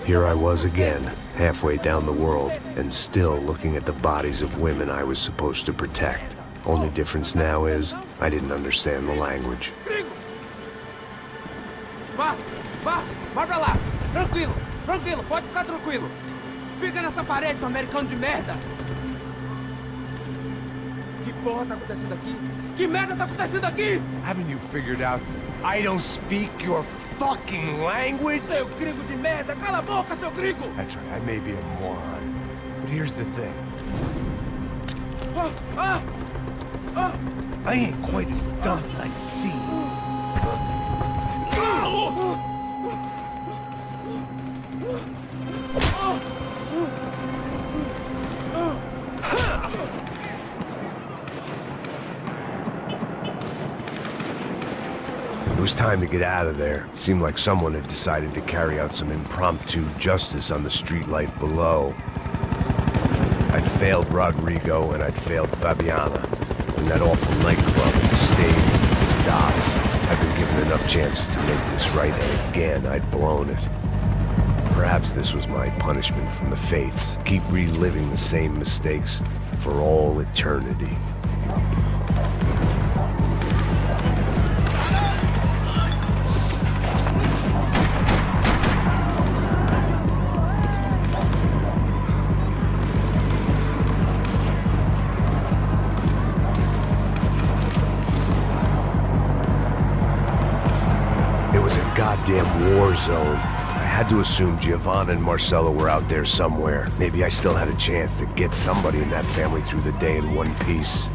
Here I was again, halfway down the world, and still looking at the bodies of women I was supposed to protect. Only difference now is, I didn't understand the language. Vai pra lá! Tranquilo, pode ficar tranquilo! Fica nessa parede, seu americano de merda! Que porra tá acontecendo aqui? Que merda tá acontecendo aqui? Haven't you figured out I don't speak your fucking language? Seu gringo de merda! Cala a boca, seu gringo! That's right, I may be a moron, but here's the thing. I ain't quite as dumb as I seem. It was time to get out of there. It seemed like someone had decided to carry out some impromptu justice on the street life below. I'd failed Rodrigo and I'd failed Fabiana. In that awful nightclub, the stage, the docks. I'd been given enough chances to make this right, and again, I'd blown it. Perhaps this was my punishment from the fates. Keep reliving the same mistakes for all eternity. Goddamn war zone. I had to assume Giovanna and Marcelo were out there somewhere. Maybe I still had a chance to get somebody in that family through the day in one piece.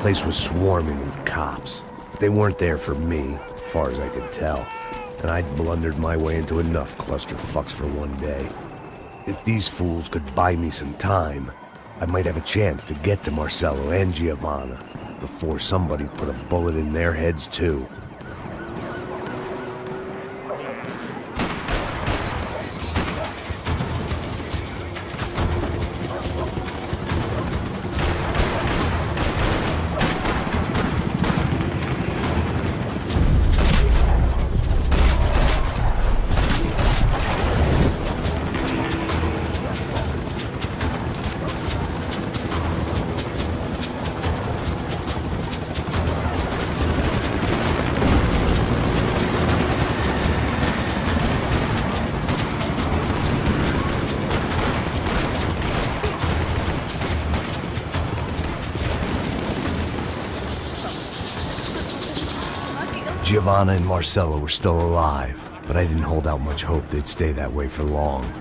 The place was swarming with cops. But they weren't there for me, as far as I could tell. And I'd blundered my way into enough clusterfucks for one day. If these fools could buy me some time, I might have a chance to get to Marcelo and Giovanna before somebody put a bullet in their heads too. Giovanna and Marcelo were still alive, but I didn't hold out much hope they'd stay that way for long.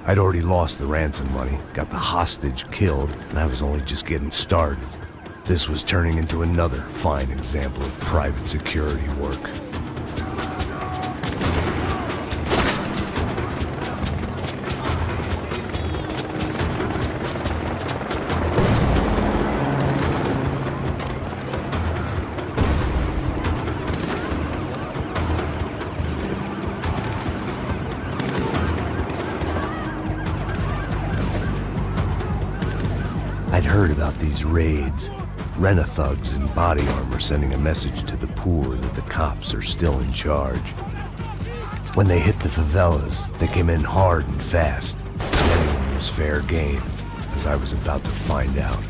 I'd already lost the ransom money, got the hostage killed, and I was only just getting started. This was turning into another fine example of private security work. I'd heard about these raids. Rent-a-thugs in body armor sending a message to the poor that the cops are still in charge. When they hit the favelas, they came in hard and fast. Anyone was fair game, as I was about to find out.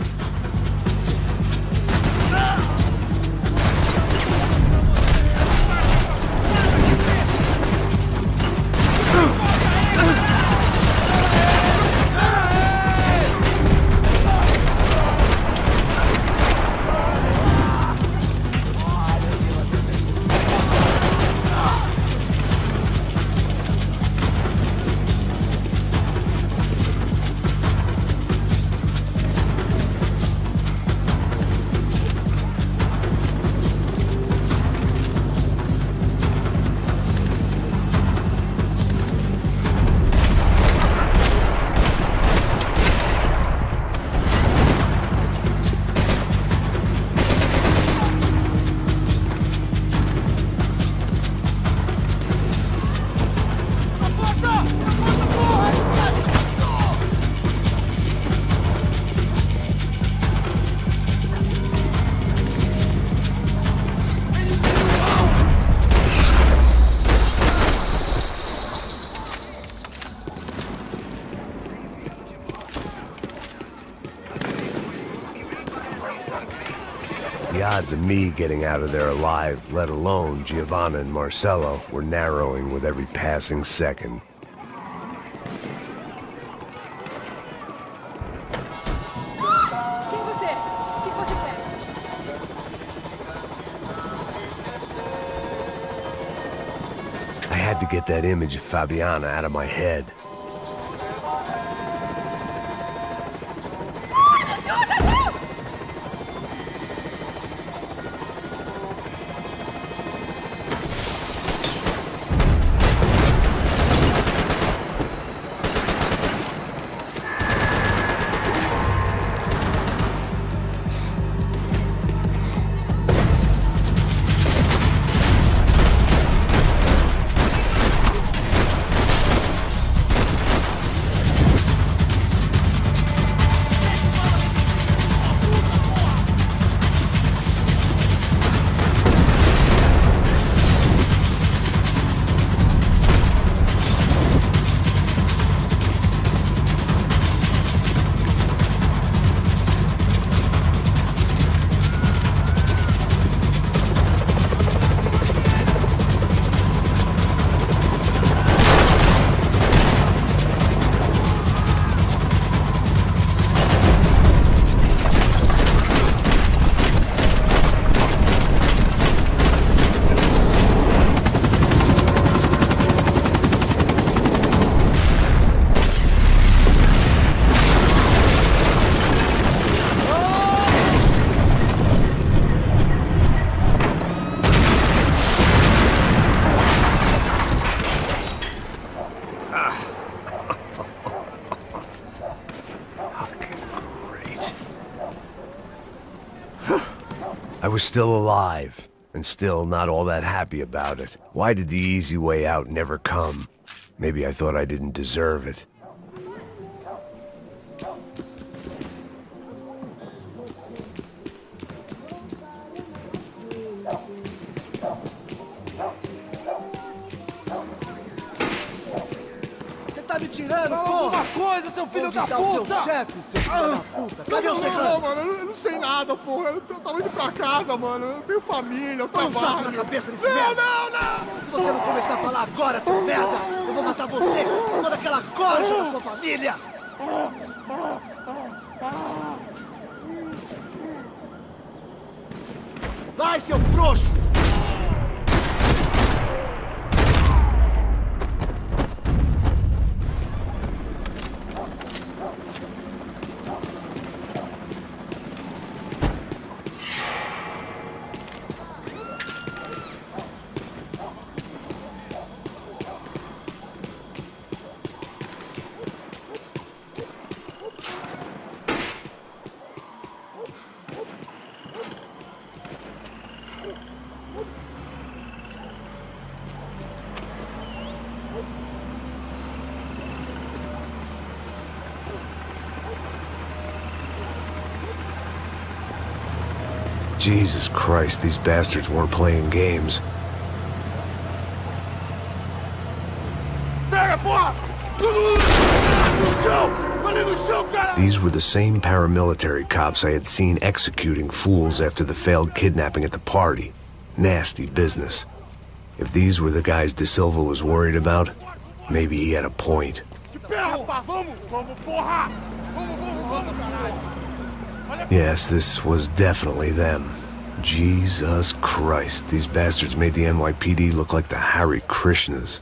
The odds of me getting out of there alive, let alone Giovanna and Marcello, were narrowing with every passing second. Quem você é? O que você quer? I had to get that image of Fabiana out of my head. I was still alive, and still not all that happy about it. Why did the easy way out never come? Maybe I thought I didn't deserve it. Tá me tirando, Fala porra! alguma coisa, seu filho Onde da tá o seu puta! chefe, seu filho da puta? Cadê o Não, secretário? mano, eu não sei nada, porra. Eu tava indo pra casa, mano. Eu tenho família, eu Põe um trabalho. saco na cabeça desse Não, merda! não! Se você não começar a falar agora, seu merda, eu vou matar você e toda aquela corja da sua família! Vai, seu frouxo! Jesus Christ, these bastards weren't playing games. Pega, porra! No chão! Ali no chão, cara! These were the same paramilitary cops I had seen executing fools after the failed kidnapping at the party. Nasty business. If these were the guys De Silva was worried about, maybe he had a point. De pé, rapaz! Vamos, porra! Vamos, caralho! Yes, this was definitely them. Jesus Christ, these bastards made the NYPD look like the Hare Krishnas.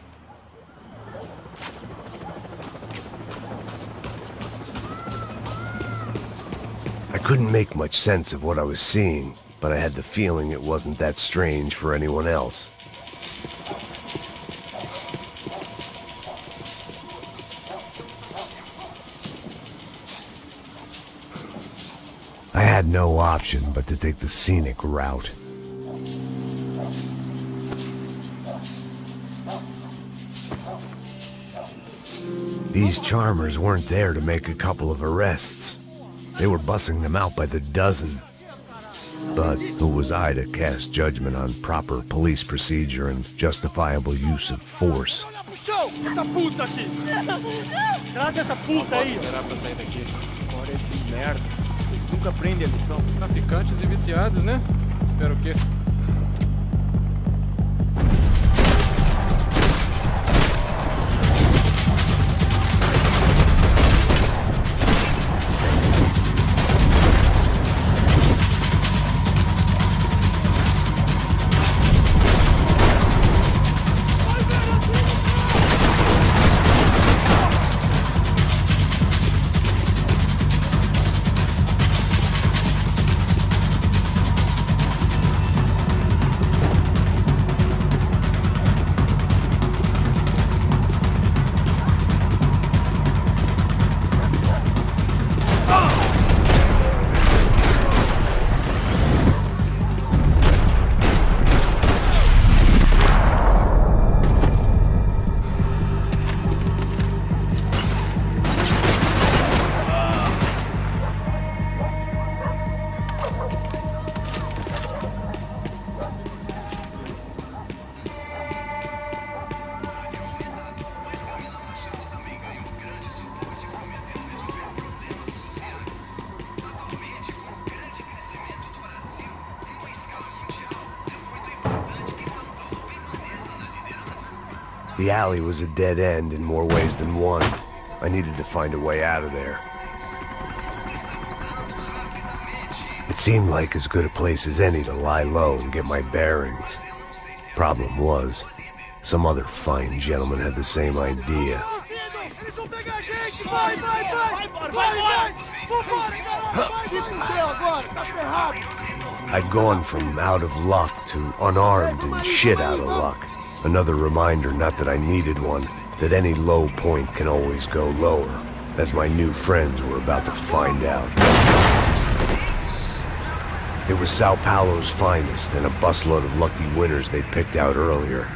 I couldn't make much sense of what I was seeing, but I had the feeling it wasn't that strange for anyone else. I had no option but to take the scenic route. These charmers weren't there to make a couple of arrests. They were bussing them out by the dozen. But who was I to cast judgment on proper police procedure and justifiable use of force? Olha pro chão! Essa puta aqui! Traz essa puta aí! Esperar pra sair daqui. Agora é de merda. Nunca prende a lição. Traficantes e viciados, né? Espero o quê? The alley was a dead end in more ways than one. I needed to find a way out of there. It seemed like as good a place as any to lie low and get my bearings. Problem was, some other fine gentleman had the same idea. Eles vão pegar a gente! Vai, vai, vai! Vai, vai! Vambora, caralho! Se fudeu agora! Tá ferrado! I'd gone from out of luck to unarmed and shit out of luck. Another reminder, not that I needed one, that any low point can always go lower, as my new friends were about to find out. It was Sao Paulo's finest, and a busload of lucky winners they'd picked out earlier.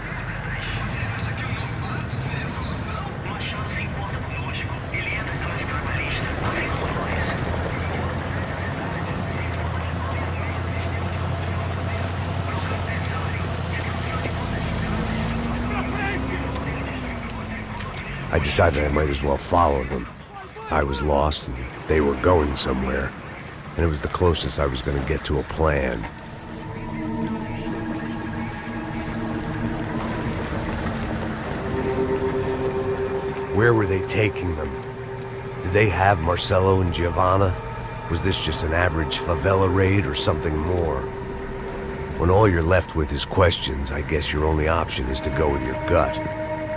I decided I might as well follow them. I was lost, and they were going somewhere, and it was the closest I was going to get to a plan. Where were they taking them? Did they have Marcelo and Giovanna? Was this just an average favela raid or something more? When all you're left with is questions, I guess your only option is to go with your gut.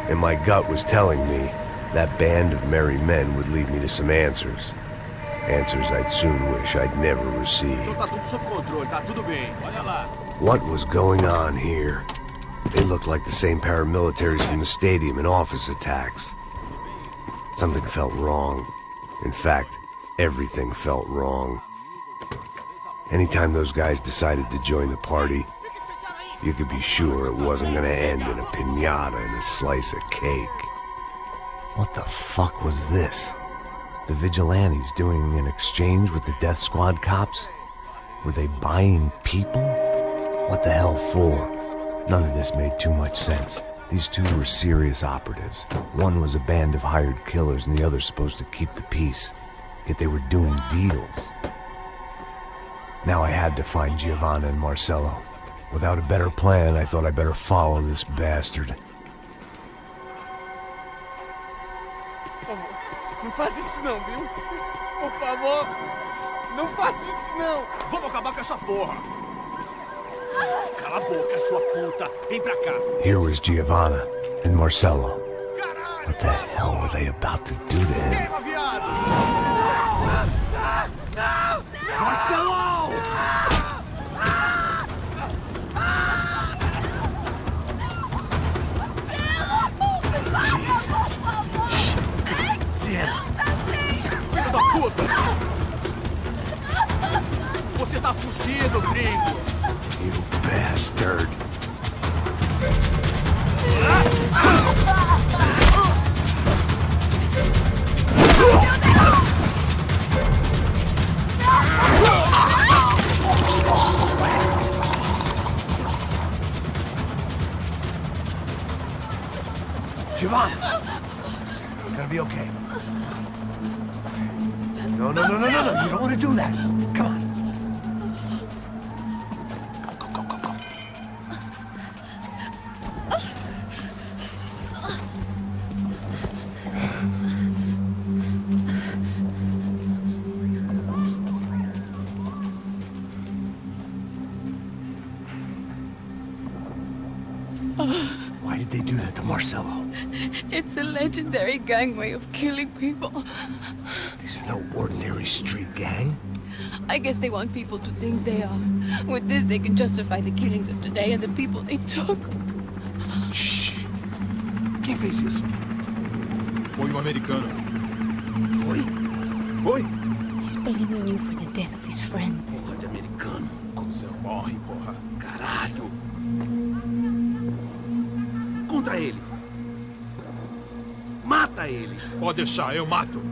And my gut was telling me that band of merry men would lead me to some answers. Answers I'd soon wish I'd never received. Tá tudo sob controle, tá tudo bem. Olha lá. What was going on here? They looked like the same paramilitaries from the stadium in office attacks. Something felt wrong. In fact, everything felt wrong. Anytime those guys decided to join the party, you could be sure it wasn't gonna end in a piñata and a slice of cake. What the fuck was this? The vigilantes doing an exchange with the death squad cops? Were they buying people? What the hell for? None of this made too much sense. These two were serious operatives. One was a band of hired killers and the other supposed to keep the peace. Yet they were doing deals. Now I had to find Giovanna and Marcelo. Without a better plan, I thought I'd better follow this bastard. Não faz isso não, viu? Por favor, não faz isso não. Vamos acabar com essa porra! Cala a boca, sua puta! Vem pra cá! Here was Giovanna and Marcelo. Caralho! What the hell were they about to do to him? Queima, viado! Marcelo! Jesus. Damn. Filho da puta! Você tá fugido, gringo! You bastard. Giovanna! It's gonna be okay. No. You don't want to do that. Come on. Why did they do that to Marcelo? It's a legendary gang way of killing people. These are no ordinary street gang. I guess they want people to think they are. With this, they can justify the killings of today and the people they took. Shh. Quem fez isso? Foi um americano. Foi? Foi? He's blaming you for the death of his friend. Porra de americano. Cusão, morre, porra. Caralho. Contra ele. Mata ele. Pode deixar, eu mato.